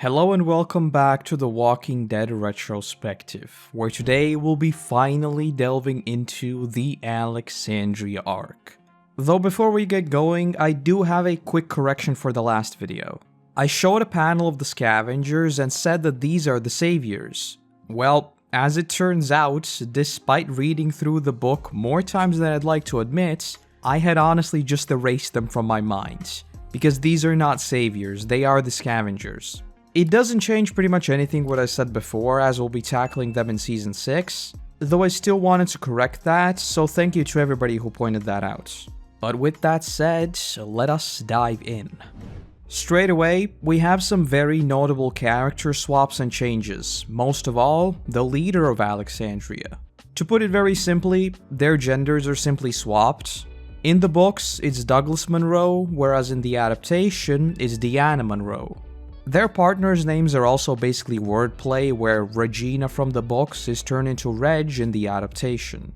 Hello and welcome back to the Walking Dead Retrospective, where today we'll be finally delving into the Alexandria arc. Though before we get going, I do have a quick correction for the last video. I showed a panel of the Scavengers and said that these are the saviors. Well, as it turns out, despite reading through the book more times than I'd like to admit, I had honestly just erased them from my mind. Because these are not saviors, they are the Scavengers. It doesn't change pretty much anything what I said before, as we'll be tackling them in Season 6, though I still wanted to correct that, so thank you to everybody who pointed that out. But with that said, let us dive in. Straight away, we have some very notable character swaps and changes, most of all, the leader of Alexandria. To put it very simply, their genders are simply swapped. In the books, it's Douglas Monroe, whereas in the adaptation, it's Deanna Monroe. Their partners' names are also basically wordplay, where Regina from the books is turned into Reg in the adaptation.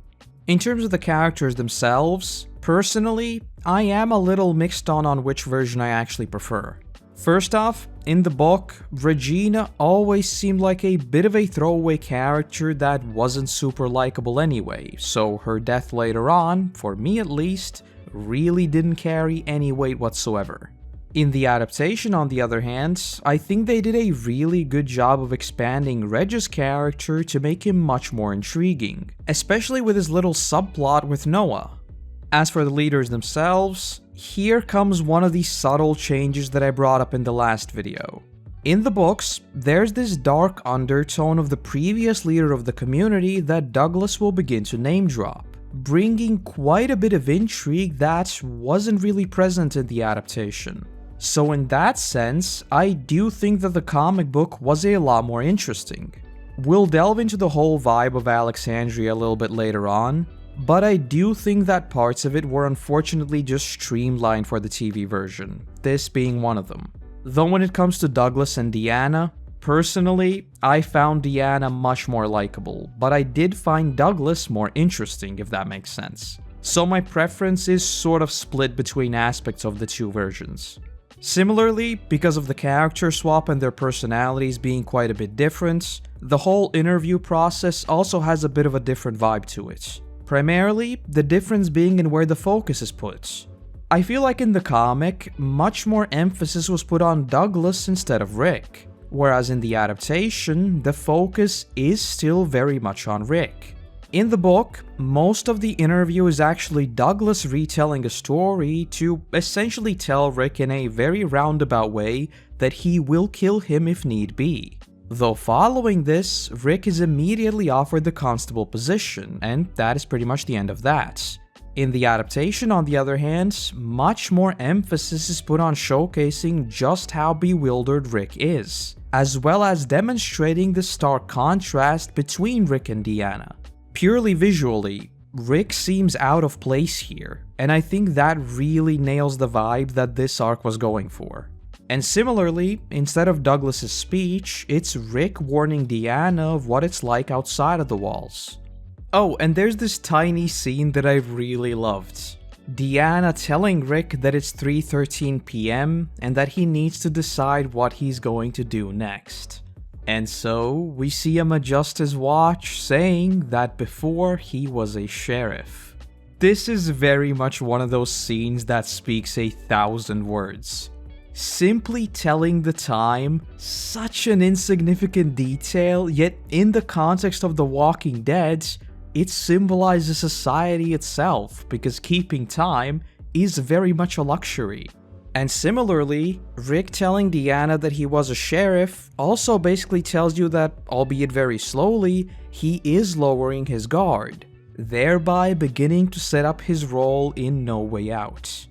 In terms of the characters themselves, personally, I am a little mixed on which version I actually prefer. First off, in the book, Regina always seemed like a bit of a throwaway character that wasn't super likable anyway, so her death later on, for me at least, really didn't carry any weight whatsoever. In the adaptation, on the other hand, I think they did a really good job of expanding Reg's character to make him much more intriguing, especially with his little subplot with Noah. As for the leaders themselves, here comes one of the subtle changes that I brought up in the last video. In the books, there's this dark undertone of the previous leader of the community that Douglas will begin to name drop, bringing quite a bit of intrigue that wasn't really present in the adaptation. So in that sense, I do think that the comic book was a lot more interesting. We'll delve into the whole vibe of Alexandria a little bit later on, but I do think that parts of it were unfortunately just streamlined for the TV version, this being one of them. Though when it comes to Douglas and Deanna, personally, I found Deanna much more likable, but I did find Douglas more interesting, if that makes sense. So my preference is sort of split between aspects of the two versions. Similarly, because of the character swap and their personalities being quite a bit different, the whole interview process also has a bit of a different vibe to it. Primarily, the difference being in where the focus is put. I feel like in the comic, much more emphasis was put on Douglas instead of Rick, whereas in the adaptation, the focus is still very much on Rick. In the book, most of the interview is actually Douglas retelling a story to essentially tell Rick in a very roundabout way that he will kill him if need be. Though following this, Rick is immediately offered the constable position, and that is pretty much the end of that. In the adaptation, on the other hand, much more emphasis is put on showcasing just how bewildered Rick is, as well as demonstrating the stark contrast between Rick and Deanna. Purely visually, Rick seems out of place here, and I think that really nails the vibe that this arc was going for. And similarly, instead of Douglas's speech, it's Rick warning Deanna of what it's like outside of the walls. Oh, and there's this tiny scene that I really loved. Deanna telling Rick that it's 3:13 p.m. and that he needs to decide what he's going to do next. And so, we see him adjust his watch, saying that before he was a sheriff. This is very much one of those scenes that speaks 1,000 words. Simply telling the time, such an insignificant detail, yet in the context of The Walking Dead, it symbolizes society itself, because keeping time is very much a luxury. And similarly, Rick telling Deanna that he was a sheriff also basically tells you that, albeit very slowly, he is lowering his guard, thereby beginning to set up his role in No Way Out.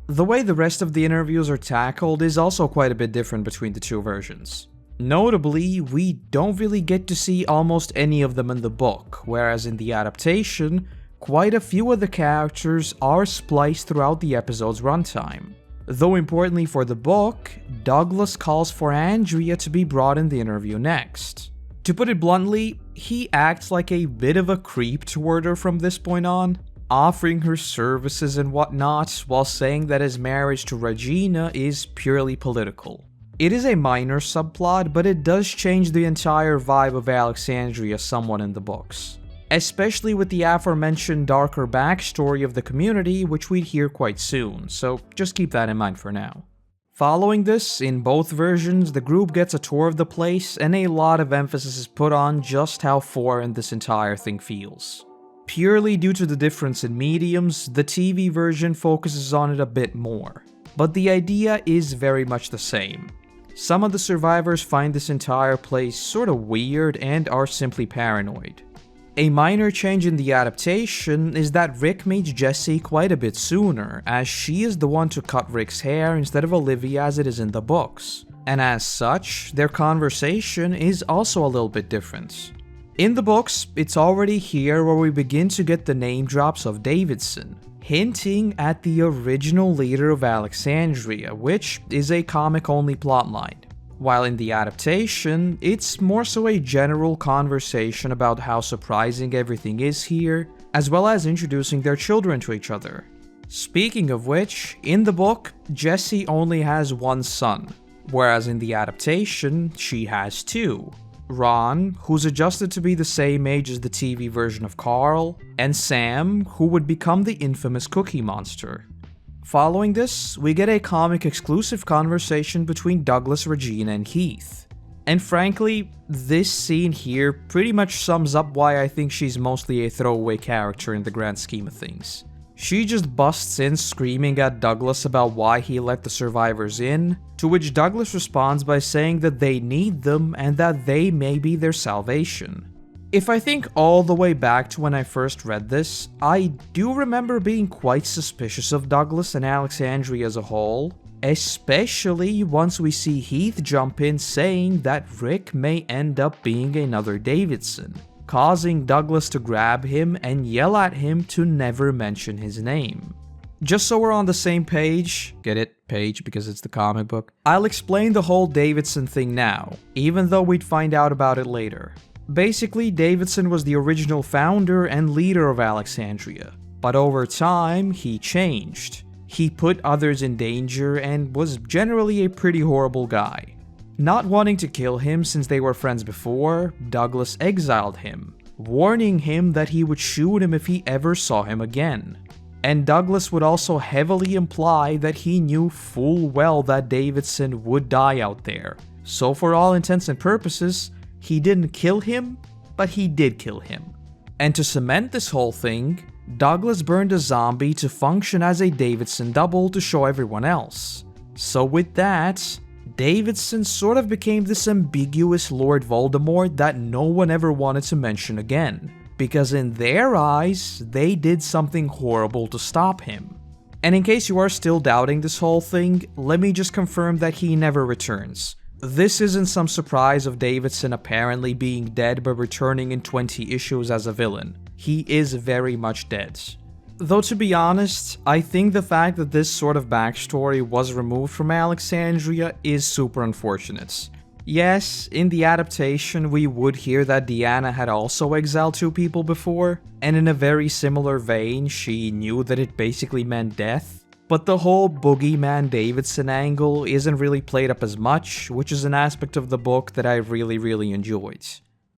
The way the rest of the interviews are tackled is also quite a bit different between the two versions. Notably, we don't really get to see almost any of them in the book, whereas in the adaptation, quite a few of the characters are spliced throughout the episode's runtime. Though importantly for the book, Douglas calls for Andrea to be brought in the interview next. To put it bluntly, he acts like a bit of a creep toward her from this point on, offering her services and whatnot while saying that his marriage to Regina is purely political. It is a minor subplot, but it does change the entire vibe of Alexandria somewhat in the books. Especially with the aforementioned darker backstory of the community, which we'd hear quite soon, so just keep that in mind for now. Following this, in both versions, the group gets a tour of the place, and a lot of emphasis is put on just how foreign this entire thing feels. Purely due to the difference in mediums, the TV version focuses on it a bit more, but the idea is very much the same. Some of the survivors find this entire place sorta weird and are simply paranoid. A minor change in the adaptation is that Rick meets Jesse quite a bit sooner, as she is the one to cut Rick's hair instead of Olivia as it is in the books, and as such, their conversation is also a little bit different. In the books, it's already here where we begin to get the name drops of Davidson, hinting at the original leader of Alexandria, which is a comic-only plotline. While in the adaptation, it's more so a general conversation about how surprising everything is here, as well as introducing their children to each other. Speaking of which, in the book, Jessie only has one son, whereas in the adaptation, she has two. Ron, who's adjusted to be the same age as the TV version of Carl, and Sam, who would become the infamous Cookie Monster. Following this, we get a comic-exclusive conversation between Douglas, Regina, and Heath. And frankly, this scene here pretty much sums up why I think she's mostly a throwaway character in the grand scheme of things. She just busts in screaming at Douglas about why he let the survivors in, to which Douglas responds by saying that they need them and that they may be their salvation. If I think all the way back to when I first read this, I do remember being quite suspicious of Douglas and Alexandria as a whole, especially once we see Heath jump in saying that Rick may end up being another Davidson, causing Douglas to grab him and yell at him to never mention his name. Just so we're on the same page, get it? Page because it's the comic book, I'll explain the whole Davidson thing now, even though we'd find out about it later. Basically, Davidson was the original founder and leader of Alexandria, but over time, he changed. He put others in danger and was generally a pretty horrible guy. Not wanting to kill him since they were friends before, Douglas exiled him, warning him that he would shoot him if he ever saw him again. And Douglas would also heavily imply that he knew full well that Davidson would die out there, so for all intents and purposes, he didn't kill him, but he did kill him. And to cement this whole thing, Douglas burned a zombie to function as a Davidson double to show everyone else. So with that, Davidson sort of became this ambiguous Lord Voldemort that no one ever wanted to mention again, because in their eyes, they did something horrible to stop him. And in case you are still doubting this whole thing, let me just confirm that he never returns. This isn't some surprise of Davidson apparently being dead but returning in 20 issues as a villain. He is very much dead. Though to be honest, I think the fact that this sort of backstory was removed from Alexandria is super unfortunate. Yes, in the adaptation we would hear that Deanna had also exiled two people before, and in a very similar vein she knew that it basically meant death. But the whole Boogeyman Davidson angle isn't really played up as much, which is an aspect of the book that I really enjoyed.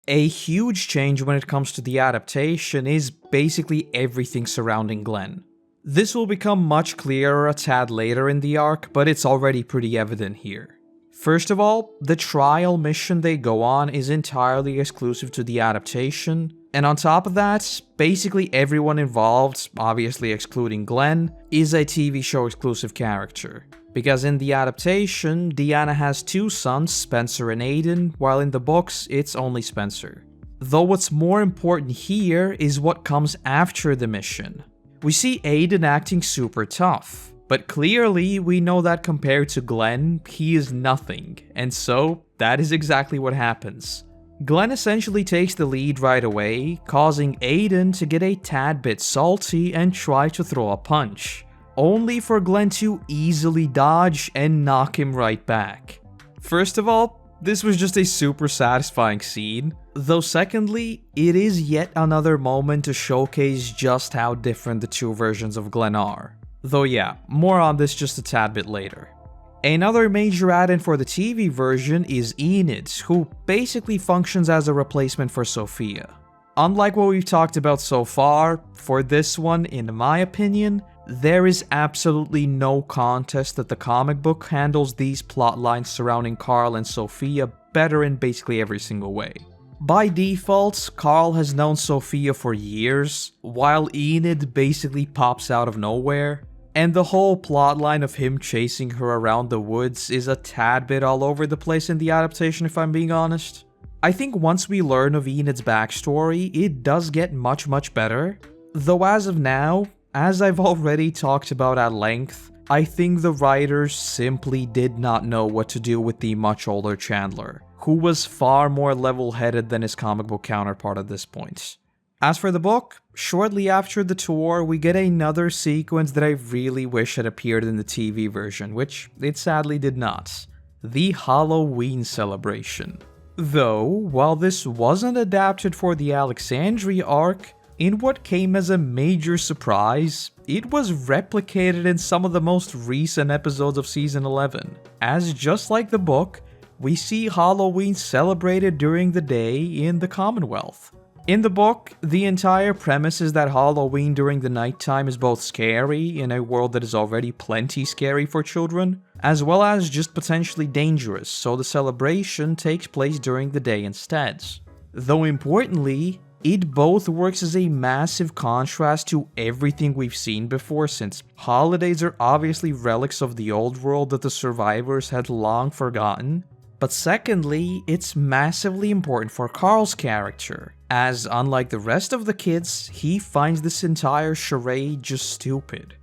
A huge change when it comes to the adaptation is basically everything surrounding Glenn. This will become much clearer a tad later in the arc, but it's already pretty evident here. First of all, the trial mission they go on is entirely exclusive to the adaptation, and on top of that, basically everyone involved, obviously excluding Glenn, is a TV show exclusive character. Because in the adaptation, Deanna has two sons, Spencer and Aiden, while in the books, it's only Spencer. Though what's more important here is what comes after the mission. We see Aiden acting super tough, but clearly we know that compared to Glenn, he is nothing, and so that is exactly what happens. Glenn essentially takes the lead right away, causing Aiden to get a tad bit salty and try to throw a punch, only for Glenn to easily dodge and knock him right back. First of all, this was just a super satisfying scene, though secondly, it is yet another moment to showcase just how different the two versions of Glenn are. Though yeah, more on this just a tad bit later. Another major add-in for the TV version is Enid, who basically functions as a replacement for Sophia. Unlike what we've talked about so far, for this one, in my opinion, there is absolutely no contest that the comic book handles these plotlines surrounding Carl and Sophia better in basically every single way. By default, Carl has known Sophia for years, while Enid basically pops out of nowhere, and the whole plotline of him chasing her around the woods is a tad bit all over the place in the adaptation, if I'm being honest. I think once we learn of Enid's backstory, it does get much better, though as of now, as I've already talked about at length, I think the writers simply did not know what to do with the much older Chandler, who was far more level-headed than his comic book counterpart at this point. As for the book, shortly after the tour, we get another sequence that I really wish had appeared in the TV version, which it sadly did not. The Halloween celebration. Though, while this wasn't adapted for the Alexandria arc, in what came as a major surprise, it was replicated in some of the most recent episodes of Season 11, as just like the book, we see Halloween celebrated during the day in the Commonwealth. In the book, the entire premise is that Halloween during the nighttime is both scary in a world that is already plenty scary for children, as well as just potentially dangerous, so the celebration takes place during the day instead. Though importantly, it both works as a massive contrast to everything we've seen before, since holidays are obviously relics of the old world that the survivors had long forgotten. But secondly, it's massively important for Carl's character, as unlike the rest of the kids, he finds this entire charade just stupid.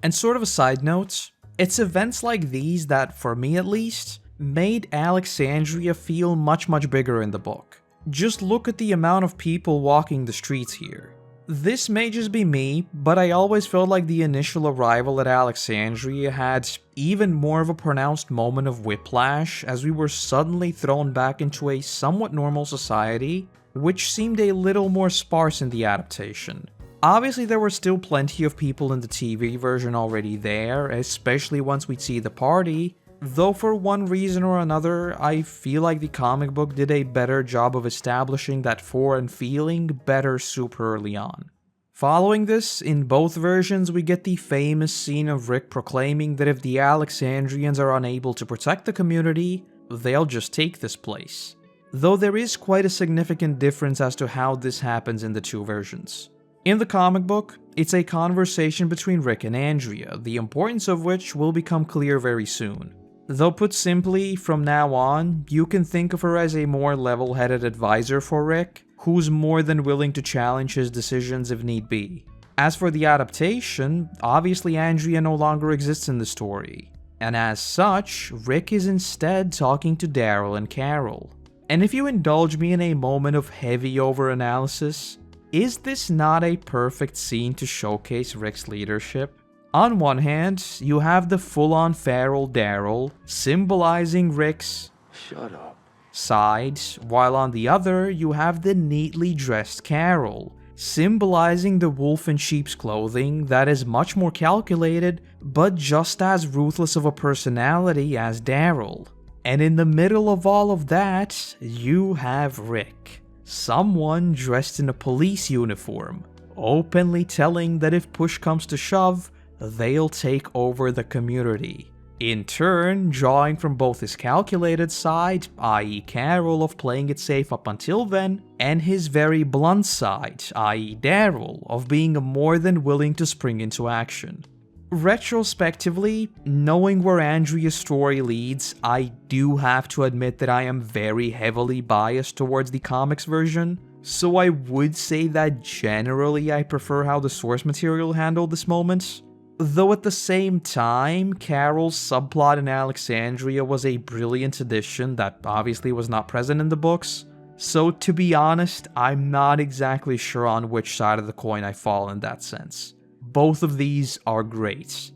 And sort of a side note, it's events like these that, for me at least, made Alexandria feel much bigger in the book. Just look at the amount of people walking the streets here. This may just be me, but I always felt like the initial arrival at Alexandria had even more of a pronounced moment of whiplash as we were suddenly thrown back into a somewhat normal society, which seemed a little more sparse in the adaptation. Obviously there were still plenty of people in the TV version already there, especially once we'd see the party, though for one reason or another, I feel like the comic book did a better job of establishing that foreign feeling better super early on. Following this, in both versions we get the famous scene of Rick proclaiming that if the Alexandrians are unable to protect the community, they'll just take this place. Though there is quite a significant difference as to how this happens in the two versions. In the comic book, it's a conversation between Rick and Andrea, the importance of which will become clear very soon. Though put simply, from now on, you can think of her as a more level-headed advisor for Rick, who's more than willing to challenge his decisions if need be. As for the adaptation, obviously Andrea no longer exists in the story, and as such, Rick is instead talking to Daryl and Carol. And if you indulge me in a moment of heavy over-analysis, is this not a perfect scene to showcase Rick's leadership? On one hand, you have the full-on feral Daryl, symbolizing Rick's "Shut up" side, while on the other, you have the neatly dressed Carol, symbolizing the wolf in sheep's clothing that is much more calculated, but just as ruthless of a personality as Daryl. And in the middle of all of that, you have Rick, someone dressed in a police uniform, openly telling that if push comes to shove, they'll take over the community. In turn, drawing from both his calculated side, i.e. Carol of playing it safe up until then, and his very blunt side, i.e. Daryl of being more than willing to spring into action. Retrospectively, knowing where Andrea's story leads, I do have to admit that I am very heavily biased towards the comics version, so I would say that generally I prefer how the source material handled this moment. Though at the same time, Carol's subplot in Alexandria was a brilliant addition that obviously was not present in the books, so to be honest, I'm not exactly sure on which side of the coin I fall in that sense. Both of these are great.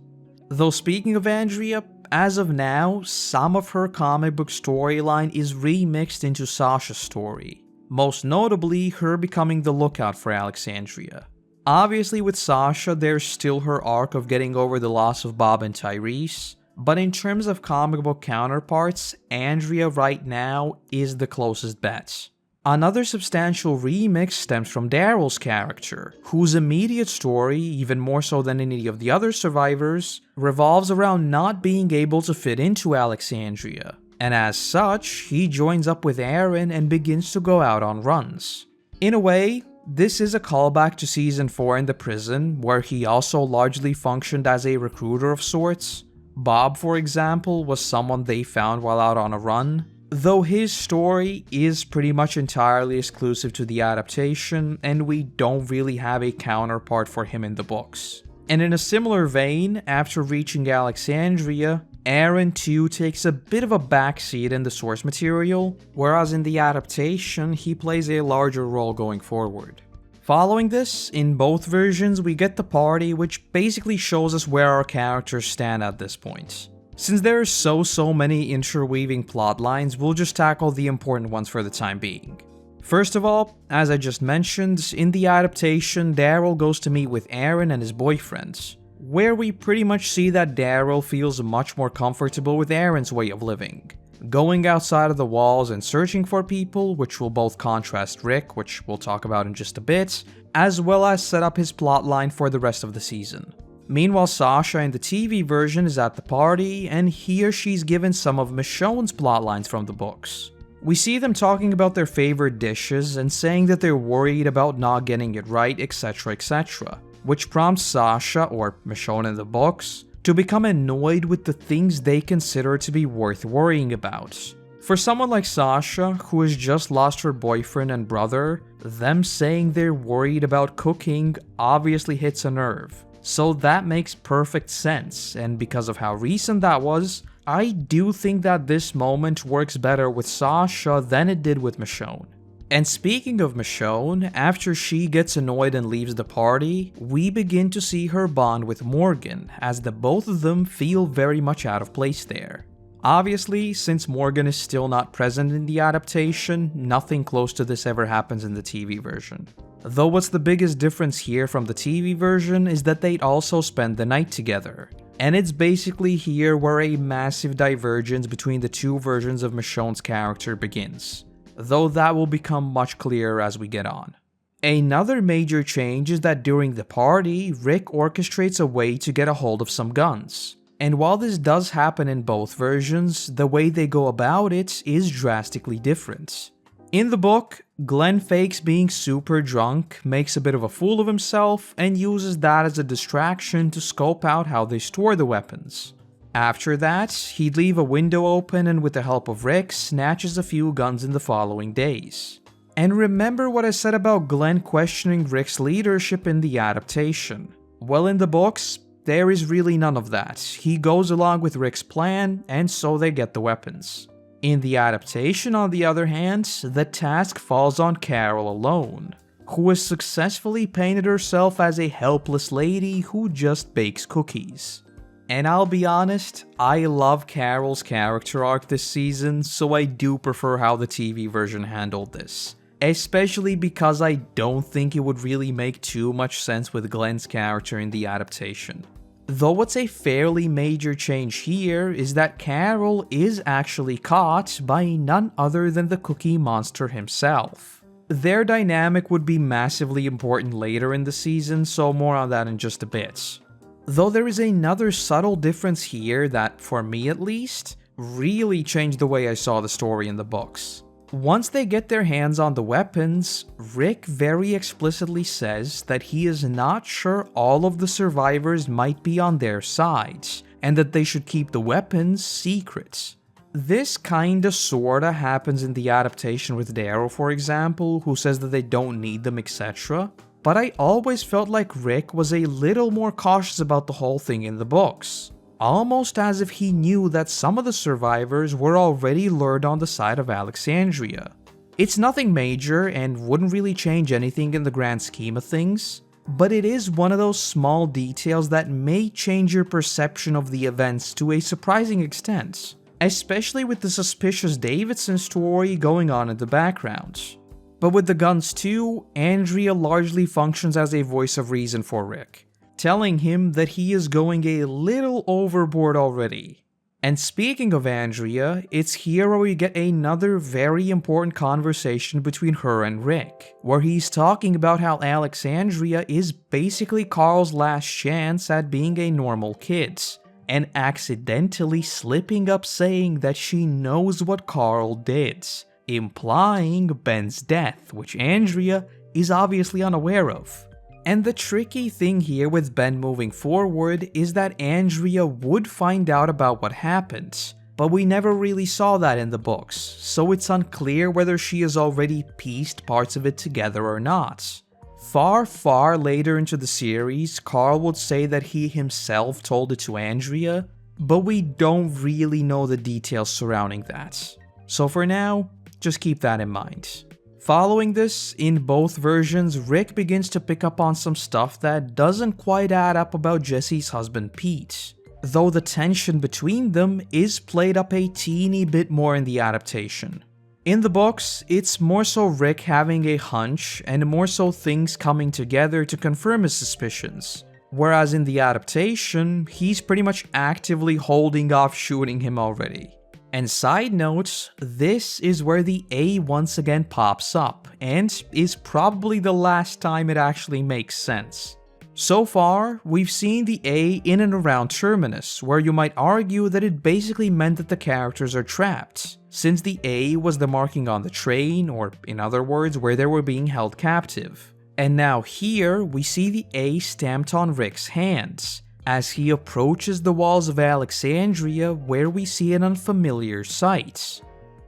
Though speaking of Andrea, as of now, some of her comic book storyline is remixed into Sasha's story, most notably her becoming the lookout for Alexandria. Obviously with Sasha, there's still her arc of getting over the loss of Bob and Tyrese, But in terms of comic book counterparts, Andrea right now is the closest bet. Another substantial remix stems from Daryl's character, whose immediate story, even more so than any of the other survivors, revolves around not being able to fit into Alexandria, and as such, he joins up with Aaron and begins to go out on runs. In a way, this is a callback to Season 4 in the prison, where he also largely functioned as a recruiter of sorts. Bob, for example, was someone they found while out on a run, though his story is pretty much entirely exclusive to the adaptation, and we don't really have a counterpart for him in the books. And in a similar vein, after reaching Alexandria, Aaron too takes a bit of a backseat in the source material, whereas in the adaptation, he plays a larger role going forward. Following this, in both versions we get the party, which basically shows us where our characters stand at this point. Since there are so many interweaving plot lines, we'll just tackle the important ones for the time being. First of all, as I just mentioned, in the adaptation, Daryl goes to meet with Aaron and his boyfriend, where we pretty much see that Daryl feels much more comfortable with Aaron's way of living, going outside of the walls and searching for people, which will both contrast Rick, which we'll talk about in just a bit, as well as set up his plotline for the rest of the season. Meanwhile, Sasha in the TV version is at the party, and he or she's given some of Michonne's plotlines from the books. We see them talking about their favorite dishes and saying that they're worried about not getting it right, etc, etc, which prompts Sasha, or Michonne in the books, to become annoyed with the things they consider to be worth worrying about. For someone like Sasha, who has just lost her boyfriend and brother, them saying they're worried about cooking obviously hits a nerve. So that makes perfect sense, and because of how recent that was, I do think that this moment works better with Sasha than it did with Michonne. And speaking of Michonne, after she gets annoyed and leaves the party, we begin to see her bond with Morgan, as the both of them feel very much out of place there. Obviously, since Morgan is still not present in the adaptation, nothing close to this ever happens in the TV version. Though what's the biggest difference here from the TV version is that they'd also spend the night together. And it's basically here where a massive divergence between the two versions of Michonne's character begins, though that will become much clearer as we get on. Another major change is that during the party, Rick orchestrates a way to get a hold of some guns. And while this does happen in both versions, the way they go about it is drastically different. In the book, Glenn fakes being super drunk, makes a bit of a fool of himself, and uses that as a distraction to scope out how they store the weapons. After that, he'd leave a window open and with the help of Rick, snatches a few guns in the following days. And remember what I said about Glenn questioning Rick's leadership in the adaptation? Well, in the books, there is really none of that. He goes along with Rick's plan, and so they get the weapons. In the adaptation, on the other hand, the task falls on Carol alone, who has successfully painted herself as a helpless lady who just bakes cookies. And I'll be honest, I love Carol's character arc this season, so I do prefer how the TV version handled this. Especially because I don't think it would really make too much sense with Glenn's character in the adaptation. Though what's a fairly major change here is that Carol is actually caught by none other than the Cookie Monster himself. Their dynamic would be massively important later in the season, so more on that in just a bit. Though there is another subtle difference here that, for me at least, really changed the way I saw the story in the books. Once they get their hands on the weapons, Rick very explicitly says that he is not sure all of the survivors might be on their sides, and that they should keep the weapons secret. This kinda sorta happens in the adaptation with Daryl, for example, who says that they don't need them, etc. But I always felt like Rick was a little more cautious about the whole thing in the books. Almost as if he knew that some of the survivors were already lured on the side of Alexandria. It's nothing major and wouldn't really change anything in the grand scheme of things, but it is one of those small details that may change your perception of the events to a surprising extent, especially with the suspicious Davidson story going on in the background. But with the guns too, Andrea largely functions as a voice of reason for Rick, telling him that he is going a little overboard already. And speaking of Andrea, it's here where we get another very important conversation between her and Rick, where he's talking about how Alexandria is basically Carl's last chance at being a normal kid, and accidentally slipping up saying that she knows what Carl did, implying Ben's death, which Andrea is obviously unaware of. And the tricky thing here with Ben moving forward is that Andrea would find out about what happened, but we never really saw that in the books, so it's unclear whether she has already pieced parts of it together or not. Far later into the series, Carl would say that he himself told it to Andrea, but we don't really know the details surrounding that. So for now, just keep that in mind. Following this, in both versions, Rick begins to pick up on some stuff that doesn't quite add up about Jesse's husband Pete, though the tension between them is played up a teeny bit more in the adaptation. In the books, it's more so Rick having a hunch and more so things coming together to confirm his suspicions, whereas in the adaptation, he's pretty much actively holding off shooting him already. And side note, this is where the A once again pops up, and is probably the last time it actually makes sense. So far, we've seen the A in and around Terminus, where you might argue that it basically meant that the characters are trapped, since the A was the marking on the train, or in other words, where they were being held captive. And now here, we see the A stamped on Rick's hands, as he approaches the walls of Alexandria, where we see an unfamiliar sight.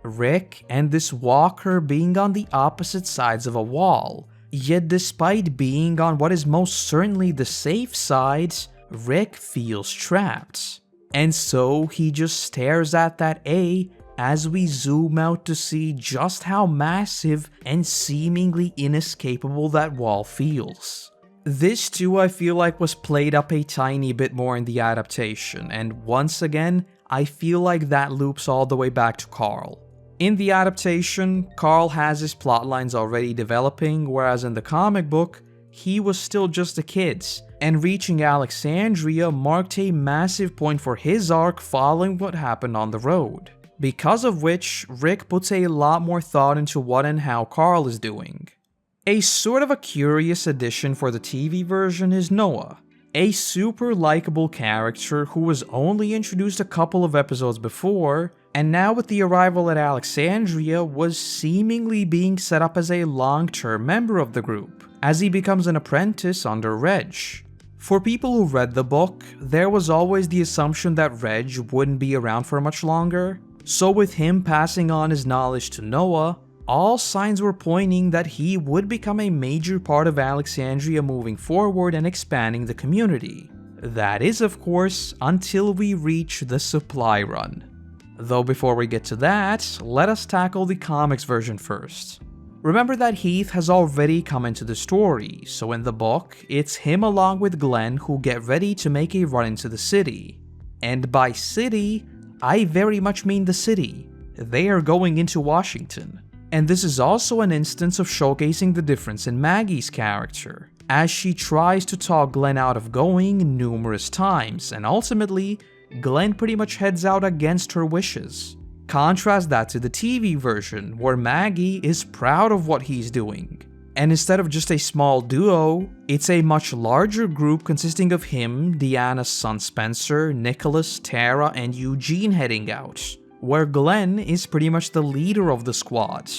Rick and this walker being on the opposite sides of a wall, yet despite being on what is most certainly the safe side, Rick feels trapped. And so he just stares at that A as we zoom out to see just how massive and seemingly inescapable that wall feels. This too I feel like was played up a tiny bit more in the adaptation, and once again, I feel like that loops all the way back to Carl. In the adaptation, Carl has his plotlines already developing, whereas in the comic book, he was still just a kid, and reaching Alexandria marked a massive point for his arc following what happened on the road. Because of which, Rick puts a lot more thought into what and how Carl is doing. A sort of a curious addition for the TV version is Noah, a super likable character who was only introduced a couple of episodes before, and now with the arrival at Alexandria was seemingly being set up as a long-term member of the group, as he becomes an apprentice under Reg. For people who read the book, there was always the assumption that Reg wouldn't be around for much longer, so with him passing on his knowledge to Noah, all signs were pointing that he would become a major part of Alexandria moving forward and expanding the community. That is, of course, until we reach the supply run. Though before we get to that, let us tackle the comics version first. Remember that Heath has already come into the story, so in the book, it's him along with Glenn who get ready to make a run into the city. And by city, I very much mean the city. They are going into Washington. And this is also an instance of showcasing the difference in Maggie's character, as she tries to talk Glenn out of going numerous times, and ultimately, Glenn pretty much heads out against her wishes. Contrast that to the TV version, where Maggie is proud of what he's doing. And instead of just a small duo, it's a much larger group consisting of him, Deanna's son Spencer, Nicholas, Tara, and Eugene heading out, where Glenn is pretty much the leader of the squad.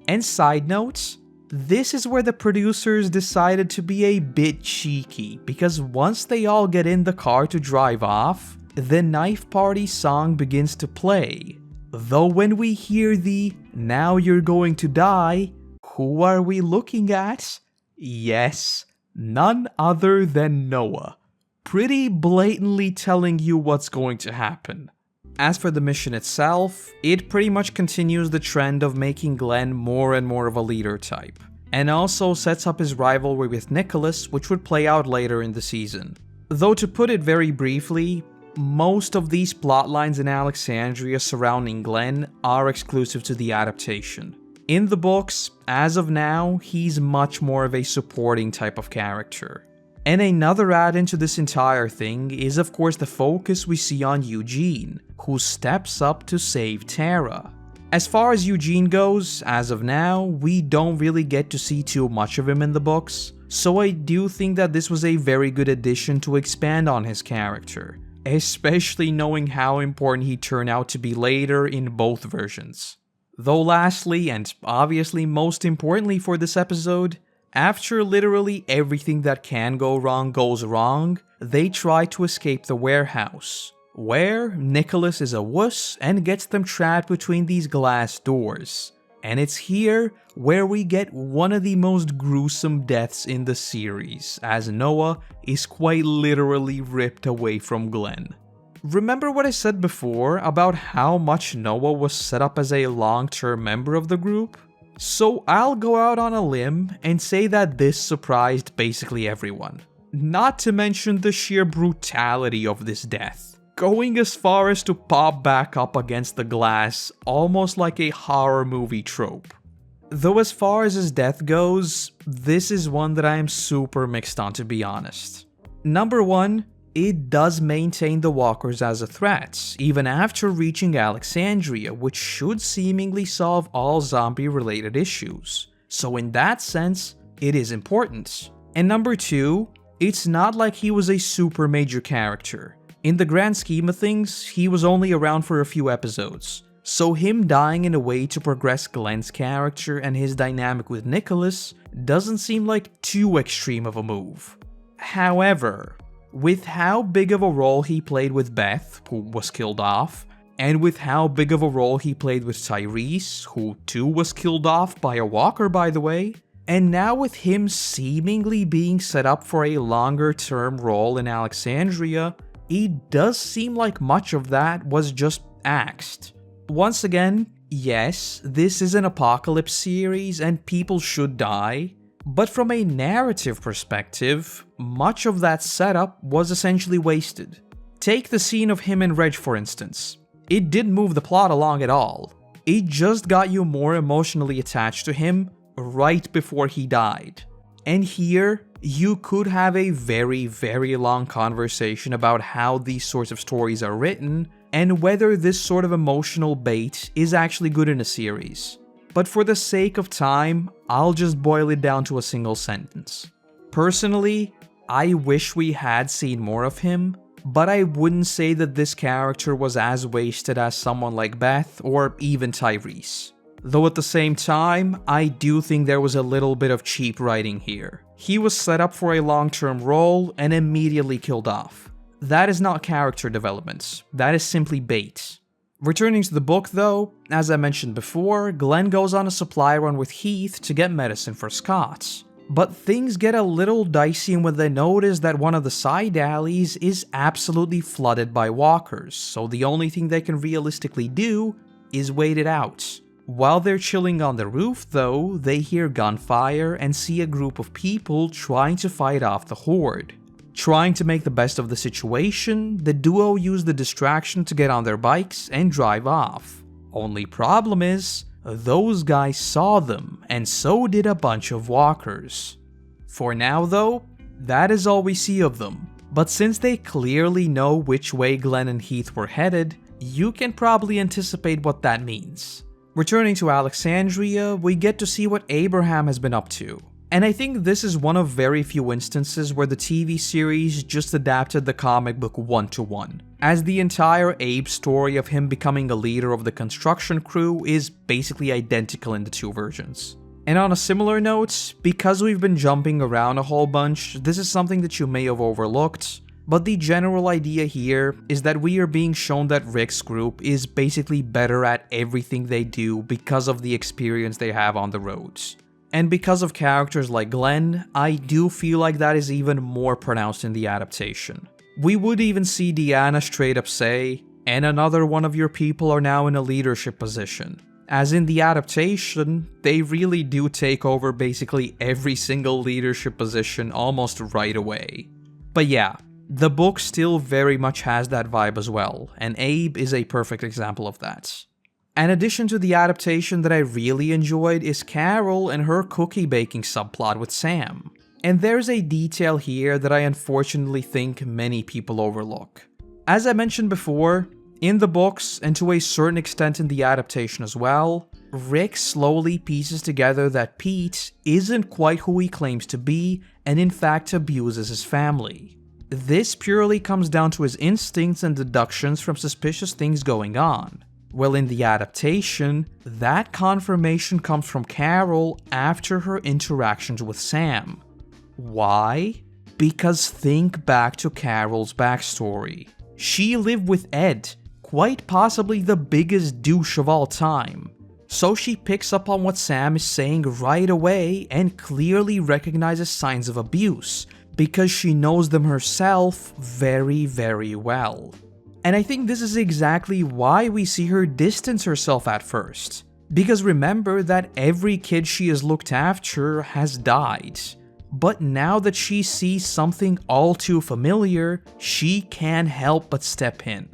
And side note, this is where the producers decided to be a bit cheeky, because once they all get in the car to drive off, the Knife Party song begins to play. Though when we hear the "Now You're Going to Die," who are we looking at? Yes, none other than Noah. Pretty blatantly telling you what's going to happen. As for the mission itself, it pretty much continues the trend of making Glenn more and more of a leader type, and also sets up his rivalry with Nicholas, which would play out later in the season. Though to put it very briefly, most of these plotlines in Alexandria surrounding Glenn are exclusive to the adaptation. In the books, as of now, he's much more of a supporting type of character. And another add-in to this entire thing is of course the focus we see on Eugene, who steps up to save Tara. As far as Eugene goes, as of now, we don't really get to see too much of him in the books, so I do think that this was a very good addition to expand on his character, especially knowing how important he turned out to be later in both versions. Though lastly, and obviously most importantly for this episode, after literally everything that can go wrong goes wrong, they try to escape the warehouse, where Nicholas is a wuss and gets them trapped between these glass doors. And it's here where we get one of the most gruesome deaths in the series, as Noah is quite literally ripped away from Glenn. Remember what I said before about how much Noah was set up as a long-term member of the group? So I'll go out on a limb and say that this surprised basically everyone. Not to mention the sheer brutality of this death, going as far as to pop back up against the glass almost like a horror movie trope. Though as far as his death goes, this is one that I am super mixed on, to be honest. Number one, it does maintain the walkers as a threat, even after reaching Alexandria, which should seemingly solve all zombie-related issues. So in that sense, it is important. And number two, it's not like he was a super major character. In the grand scheme of things, he was only around for a few episodes. So him dying in a way to progress Glenn's character and his dynamic with Nicholas doesn't seem like too extreme of a move. However, with how big of a role he played with Beth, who was killed off, and with how big of a role he played with Tyrese, who too was killed off by a walker by the way, and now with him seemingly being set up for a longer term role in Alexandria, it does seem like much of that was just axed. Once again, yes, this is an apocalypse series and people should die, but from a narrative perspective, much of that setup was essentially wasted. Take the scene of him and Reg for instance. It didn't move the plot along at all. It just got you more emotionally attached to him right before he died. And here, you could have a very, very long conversation about how these sorts of stories are written, and whether this sort of emotional bait is actually good in a series. But for the sake of time, I'll just boil it down to a single sentence. Personally, I wish we had seen more of him, but I wouldn't say that this character was as wasted as someone like Beth or even Tyrese. Though at the same time, I do think there was a little bit of cheap writing here. He was set up for a long-term role and immediately killed off. That is not character development, that is simply bait. Returning to the book though, as I mentioned before, Glenn goes on a supply run with Heath to get medicine for Scott. But things get a little dicey when they notice that one of the side alleys is absolutely flooded by walkers, so the only thing they can realistically do is wait it out. While they're chilling on the roof though, they hear gunfire and see a group of people trying to fight off the horde. Trying to make the best of the situation, the duo use the distraction to get on their bikes and drive off. Only problem is, those guys saw them, and so did a bunch of walkers. For now though, that is all we see of them, but since they clearly know which way Glenn and Heath were headed, you can probably anticipate what that means. Returning to Alexandria, we get to see what Abraham has been up to. And I think this is one of very few instances where the TV series just adapted the comic book one-to-one, as the entire Abe story of him becoming a leader of the construction crew is basically identical in the two versions. And on a similar note, because we've been jumping around a whole bunch, this is something that you may have overlooked, but the general idea here is that we are being shown that Rick's group is basically better at everything they do because of the experience they have on the roads. And because of characters like Glenn, I do feel like that is even more pronounced in the adaptation. We would even see Deanna straight up say, "And another one of your people are now in a leadership position." As in the adaptation, they really do take over basically every single leadership position almost right away. But yeah, the book still very much has that vibe as well, and Abe is a perfect example of that. An addition to the adaptation that I really enjoyed is Carol and her cookie baking subplot with Sam. And there's a detail here that I unfortunately think many people overlook. As I mentioned before, in the books, and to a certain extent in the adaptation as well, Rick slowly pieces together that Pete isn't quite who he claims to be and in fact abuses his family. This purely comes down to his instincts and deductions from suspicious things going on. Well, in the adaptation, that confirmation comes from Carol after her interactions with Sam. Why? Because think back to Carol's backstory. She lived with Ed, quite possibly the biggest douche of all time. So she picks up on what Sam is saying right away and clearly recognizes signs of abuse, because she knows them herself very, very well. And I think this is exactly why we see her distance herself at first. Because remember that every kid she has looked after has died. But now that she sees something all too familiar, she can't help but step in.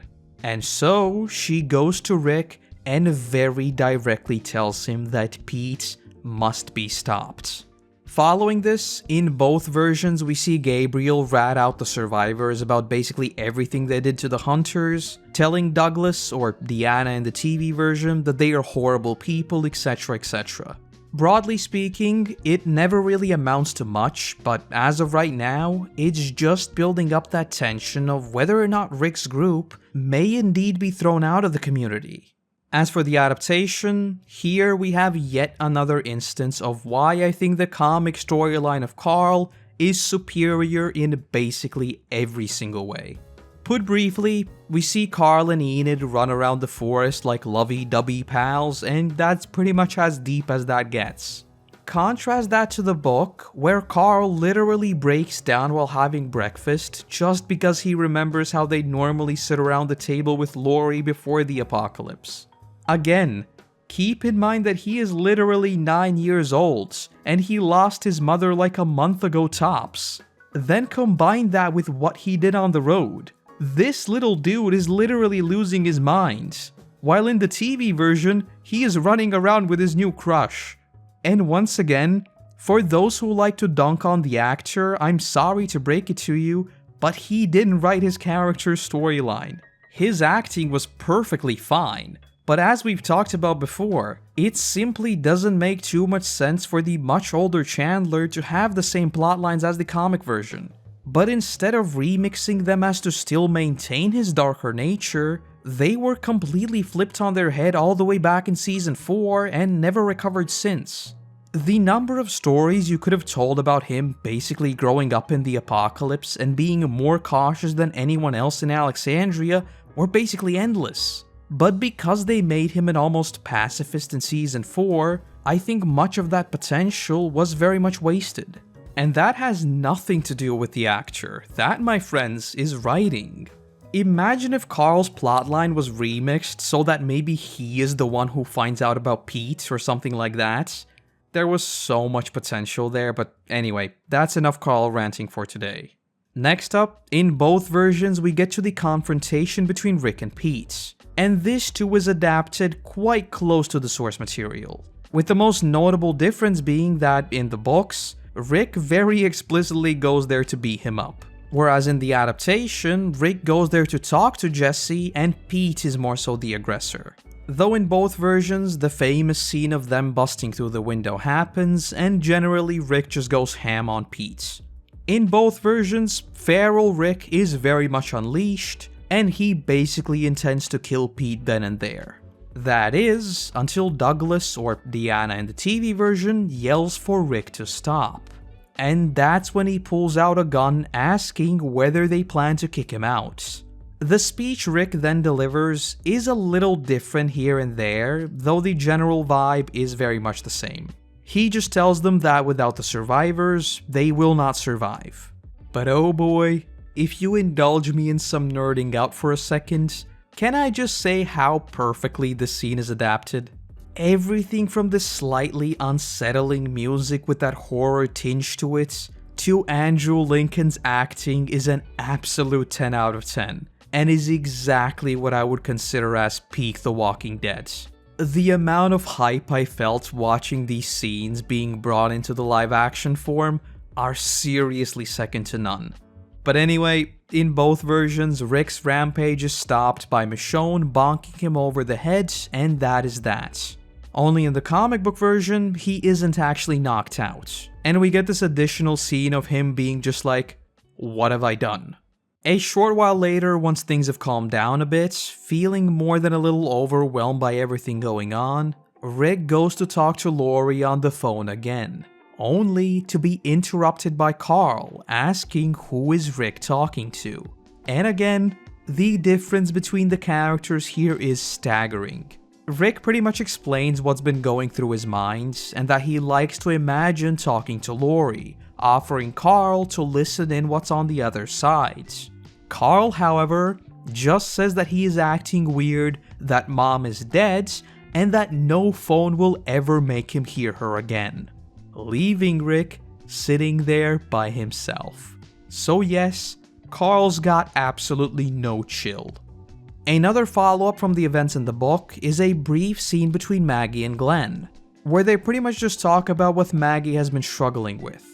And so she goes to Rick and very directly tells him that Pete must be stopped. Following this, in both versions we see Gabriel rat out the survivors about basically everything they did to the hunters, telling Douglas, or Deanna in the TV version, that they are horrible people, etc, etc. Broadly speaking, it never really amounts to much, but as of right now, it's just building up that tension of whether or not Rick's group may indeed be thrown out of the community. As for the adaptation, here we have yet another instance of why I think the comic storyline of Carl is superior in basically every single way. Put briefly, we see Carl and Enid run around the forest like lovey-dovey pals, and that's pretty much as deep as that gets. Contrast that to the book, where Carl literally breaks down while having breakfast just because he remembers how they normally sit around the table with Lori before the apocalypse. Again, keep in mind that he is literally 9 years old, and he lost his mother like a month ago tops. Then combine that with what he did on the road. This little dude is literally losing his mind, while in the TV version, he is running around with his new crush. And once again, for those who like to dunk on the actor, I'm sorry to break it to you, but he didn't write his character's storyline. His acting was perfectly fine. But as we've talked about before, it simply doesn't make too much sense for the much older Chandler to have the same plotlines as the comic version. But instead of remixing them as to still maintain his darker nature, they were completely flipped on their head all the way back in season 4 and never recovered since. The number of stories you could have told about him basically growing up in the apocalypse and being more cautious than anyone else in Alexandria were basically endless. But because they made him an almost pacifist in season 4, I think much of that potential was very much wasted. And that has nothing to do with the actor. That, my friends, is writing. Imagine if Carl's plotline was remixed so that maybe he is the one who finds out about Pete or something like that. There was so much potential there, but anyway, that's enough Carl ranting for today. Next up, in both versions we get to the confrontation between Rick and Pete. And this too is adapted quite close to the source material, with the most notable difference being that in the books, Rick very explicitly goes there to beat him up, whereas in the adaptation, Rick goes there to talk to Jesse and Pete is more so the aggressor. Though in both versions, the famous scene of them busting through the window happens, and generally Rick just goes ham on Pete. In both versions, feral Rick is very much unleashed, and he basically intends to kill Pete then and there. That is, until Douglas, or Deanna in the TV version, yells for Rick to stop. And that's when he pulls out a gun asking whether they plan to kick him out. The speech Rick then delivers is a little different here and there, though the general vibe is very much the same. He just tells them that without the survivors, they will not survive. But oh boy, if you indulge me in some nerding out for a second, can I just say how perfectly this scene is adapted? Everything from the slightly unsettling music with that horror tinge to it, to Andrew Lincoln's acting is an absolute 10 out of 10, and is exactly what I would consider as peak The Walking Dead. The amount of hype I felt watching these scenes being brought into the live action form are seriously second to none. But anyway, in both versions, Rick's rampage is stopped by Michonne bonking him over the head, and that is that. Only in the comic book version, he isn't actually knocked out, and we get this additional scene of him being just like, what have I done? A short while later, once things have calmed down a bit, feeling more than a little overwhelmed by everything going on, Rick goes to talk to Lori on the phone again, only to be interrupted by Carl asking who is Rick talking to. And again, the difference between the characters here is staggering. Rick pretty much explains what's been going through his mind and that he likes to imagine talking to Lori, offering Carl to listen in what's on the other side. Carl, however, just says that he is acting weird, that Mom is dead, and that no phone will ever make him hear her again, leaving Rick sitting there by himself. So yes, Carl's got absolutely no chill. Another follow-up from the events in the book is a brief scene between Maggie and Glenn, where they pretty much just talk about what Maggie has been struggling with.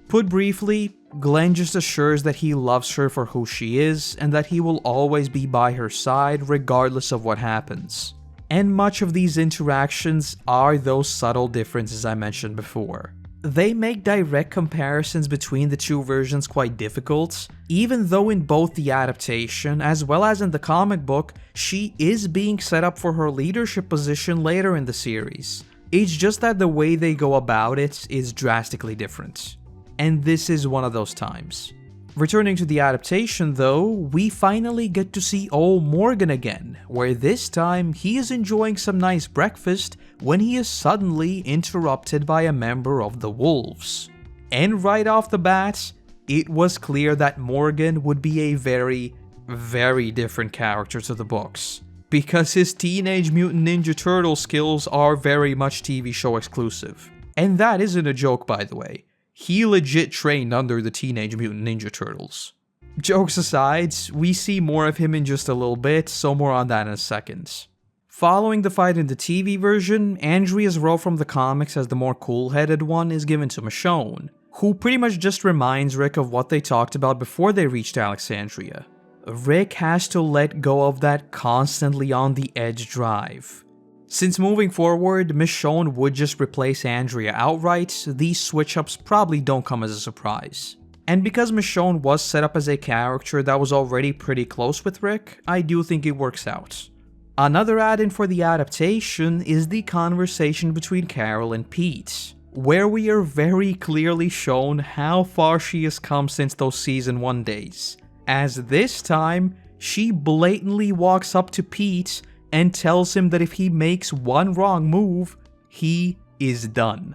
Put briefly, Glenn just assures that he loves her for who she is and that he will always be by her side regardless of what happens. And much of these interactions are those subtle differences I mentioned before. They make direct comparisons between the two versions quite difficult, even though in both the adaptation as well as in the comic book, she is being set up for her leadership position later in the series. It's just that the way they go about it is drastically different. And this is one of those times. Returning to the adaptation though, we finally get to see old Morgan again, where this time he is enjoying some nice breakfast when he is suddenly interrupted by a member of the Wolves. And right off the bat, it was clear that Morgan would be a very, very different character to the books, because his Teenage Mutant Ninja Turtle skills are very much TV show exclusive. And that isn't a joke, by the way. He legit trained under the Teenage Mutant Ninja Turtles. Jokes aside, we see more of him in just a little bit, so more on that in a second. Following the fight in the TV version, Andrea's role from the comics as the more cool-headed one is given to Michonne, who pretty much just reminds Rick of what they talked about before they reached Alexandria. Rick has to let go of that constantly on the edge drive. Since moving forward, Michonne would just replace Andrea outright, these switch-ups probably don't come as a surprise. And because Michonne was set up as a character that was already pretty close with Rick, I do think it works out. Another add-in for the adaptation is the conversation between Carol and Pete, where we are very clearly shown how far she has come since those Season 1 days, as this time, she blatantly walks up to Pete and tells him that if he makes one wrong move, he is done.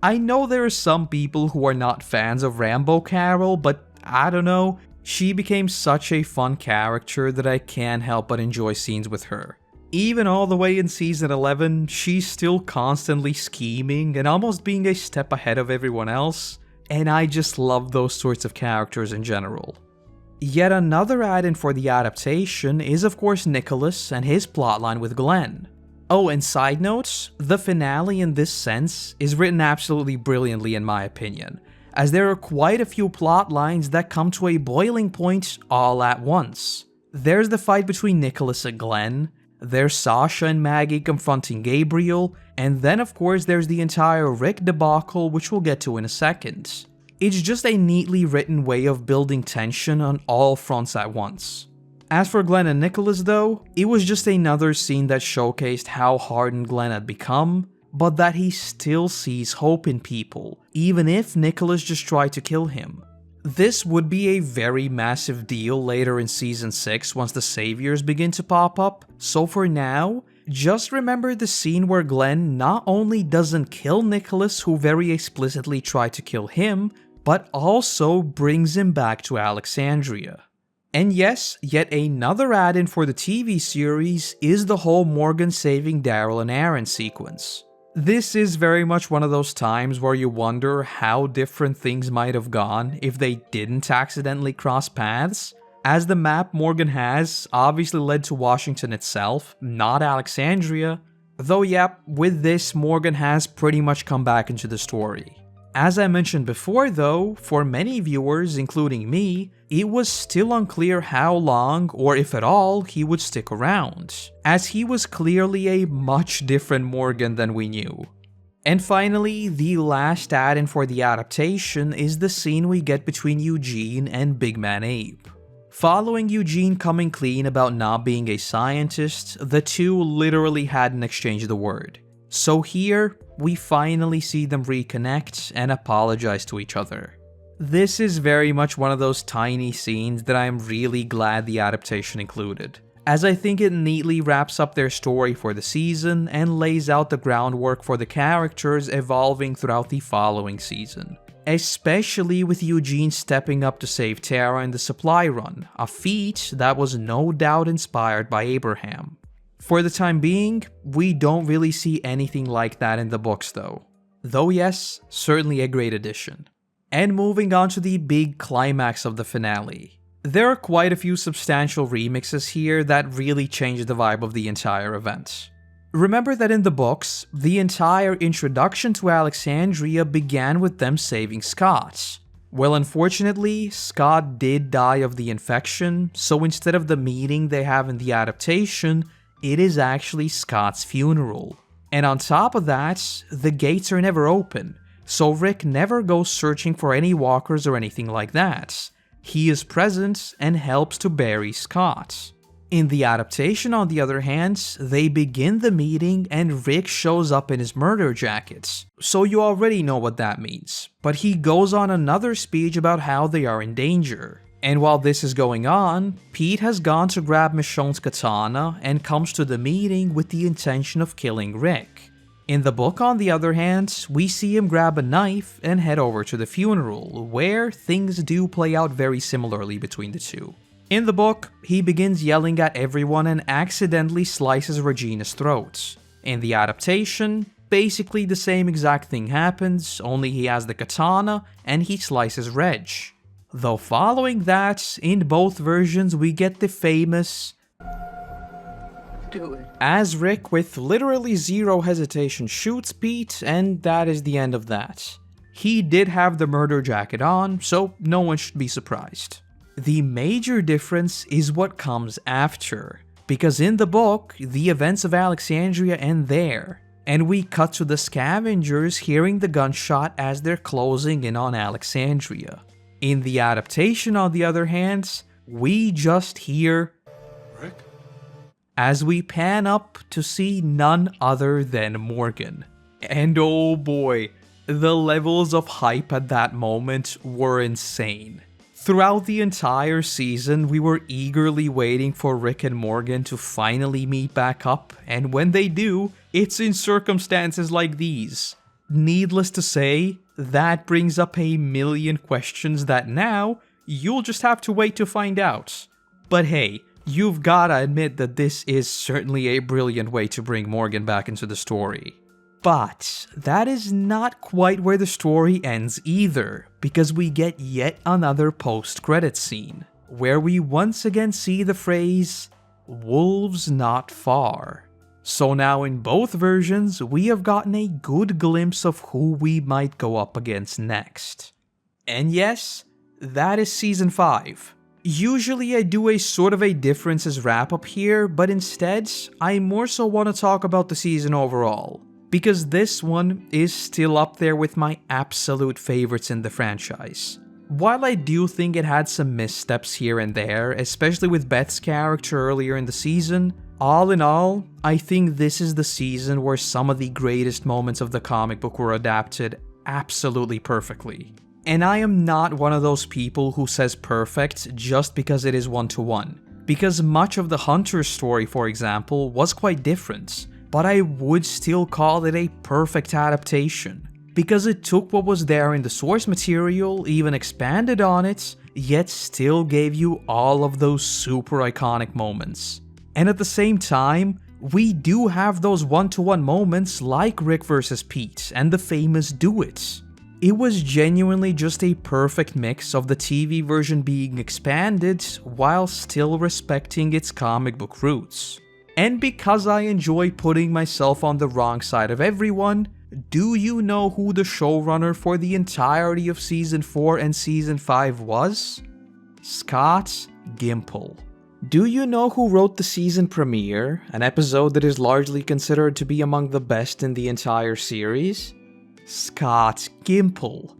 I know there are some people who are not fans of Rambo Carol, but I don't know, she became such a fun character that I can't help but enjoy scenes with her. Even all the way in Season 11, she's still constantly scheming and almost being a step ahead of everyone else, and I just love those sorts of characters in general. Yet another add-in for the adaptation is of course Nicholas and his plotline with Glenn. Oh, and side notes, the finale in this sense is written absolutely brilliantly in my opinion, as there are quite a few plot lines that come to a boiling point all at once. There's the fight between Nicholas and Glenn, there's Sasha and Maggie confronting Gabriel, and then of course there's the entire Rick debacle, which we'll get to in a second. It's just a neatly written way of building tension on all fronts at once. As for Glenn and Nicholas though, it was just another scene that showcased how hardened Glenn had become, but that he still sees hope in people, even if Nicholas just tried to kill him. This would be a very massive deal later in Season 6 once the Saviors begin to pop up, so for now, just remember the scene where Glenn not only doesn't kill Nicholas, who very explicitly tried to kill him, but also brings him back to Alexandria. And yes, yet another add-in for the TV series is the whole Morgan saving Daryl and Aaron sequence. This is very much one of those times where you wonder how different things might have gone if they didn't accidentally cross paths, as the map Morgan has obviously led to Washington itself, not Alexandria, though yep, with this Morgan has pretty much come back into the story. As I mentioned before though, for many viewers, including me, it was still unclear how long, or if at all, he would stick around, as he was clearly a much different Morgan than we knew. And finally, the last add-in for the adaptation is the scene we get between Eugene and Big Man Abe. Following Eugene coming clean about not being a scientist, the two literally hadn't exchanged a word. So here, we finally see them reconnect and apologize to each other. This is very much one of those tiny scenes that I am really glad the adaptation included, as I think it neatly wraps up their story for the season and lays out the groundwork for the characters evolving throughout the following season. Especially with Eugene stepping up to save Tara in the supply run, a feat that was no doubt inspired by Abraham. For the time being, we don't really see anything like that in the books though. Though yes, certainly a great addition. And moving on to the big climax of the finale. There are quite a few substantial remixes here that really change the vibe of the entire event. Remember that in the books, the entire introduction to Alexandria began with them saving Scott. Well, unfortunately, Scott did die of the infection, so instead of the meeting they have in the adaptation, it is actually Scott's funeral. And on top of that, the gates are never open, so Rick never goes searching for any walkers or anything like that. He is present and helps to bury Scott. In the adaptation, on the other hand, they begin the meeting and Rick shows up in his murder jacket, so you already know what that means. But he goes on another speech about how they are in danger. And while this is going on, Pete has gone to grab Michonne's katana and comes to the meeting with the intention of killing Rick. In the book, on the other hand, we see him grab a knife and head over to the funeral, where things do play out very similarly between the two. In the book, he begins yelling at everyone and accidentally slices Regina's throat. In the adaptation, basically the same exact thing happens, only he has the katana and he slices Reg. Though following that, in both versions we get the famous "Do it," as Rick with literally zero hesitation shoots Pete, and that is the end of that. He did have the murder jacket on, so no one should be surprised. The major difference is what comes after, because in the book, the events of Alexandria end there, and we cut to the Scavengers hearing the gunshot as they're closing in on Alexandria. In the adaptation, on the other hand, we just hear Rick as we pan up to see none other than Morgan. And oh boy, the levels of hype at that moment were insane. Throughout the entire season, we were eagerly waiting for Rick and Morgan to finally meet back up, and when they do, it's in circumstances like these. Needless to say, that brings up a million questions that now, you'll just have to wait to find out. But hey, you've gotta admit that this is certainly a brilliant way to bring Morgan back into the story. But that is not quite where the story ends either, because we get yet another post-credits scene, where we once again see the phrase, "Wolves not far." So now in both versions, we have gotten a good glimpse of who we might go up against next. And yes, that is Season 5. Usually I do a sort of a differences wrap up here, but instead, I more so want to talk about the season overall, because this one is still up there with my absolute favorites in the franchise. While I do think it had some missteps here and there, especially with Beth's character earlier in the season, all in all, I think this is the season where some of the greatest moments of the comic book were adapted absolutely perfectly. And I am not one of those people who says perfect just because it is one-to-one, because much of the Hunter's story, for example, was quite different, but I would still call it a perfect adaptation, because it took what was there in the source material, even expanded on it, yet still gave you all of those super iconic moments. And at the same time, we do have those one-to-one moments like Rick vs. Pete and the famous Do It. It was genuinely just a perfect mix of the TV version being expanded while still respecting its comic book roots. And because I enjoy putting myself on the wrong side of everyone, do you know who the showrunner for the entirety of Season 4 and Season 5 was? Scott Gimple. Do you know who wrote the season premiere, an episode that is largely considered to be among the best in the entire series? Scott Gimple.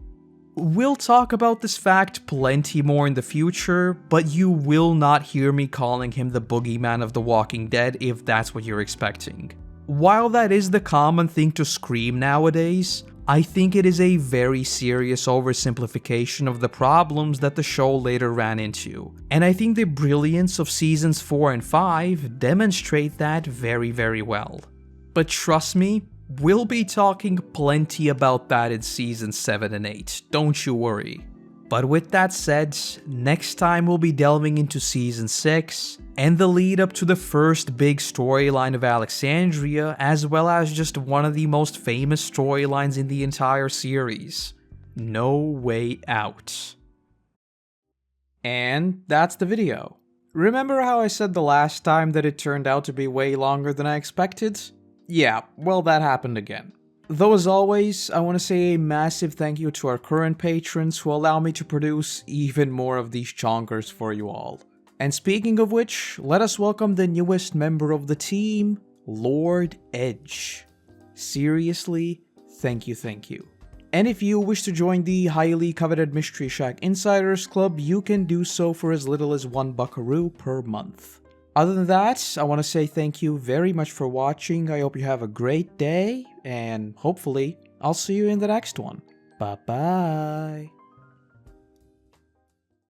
We'll talk about this fact plenty more in the future, but you will not hear me calling him the boogeyman of The Walking Dead if that's what you're expecting. While that is the common thing to scream nowadays, I think it is a very serious oversimplification of the problems that the show later ran into, and I think the brilliance of seasons 4 and 5 demonstrate that very well. But trust me, we'll be talking plenty about that in seasons 7 and 8, don't you worry. But with that said, next time we'll be delving into season 6, and the lead up to the first big storyline of Alexandria, as well as just one of the most famous storylines in the entire series, No Way Out. And that's the video. Remember how I said the last time that it turned out to be way longer than I expected? Yeah, well, that happened again. Though as always, I want to say a massive thank you to our current patrons who allow me to produce even more of these chonkers for you all. And speaking of which, let us welcome the newest member of the team, Lord Edge. Seriously, thank you. And if you wish to join the highly coveted Mystery Shack Insiders Club, you can do so for as little as $1 per month. Other than that, I want to say thank you very much for watching. I hope you have a great day, and hopefully, I'll see you in the next one. Bye-bye.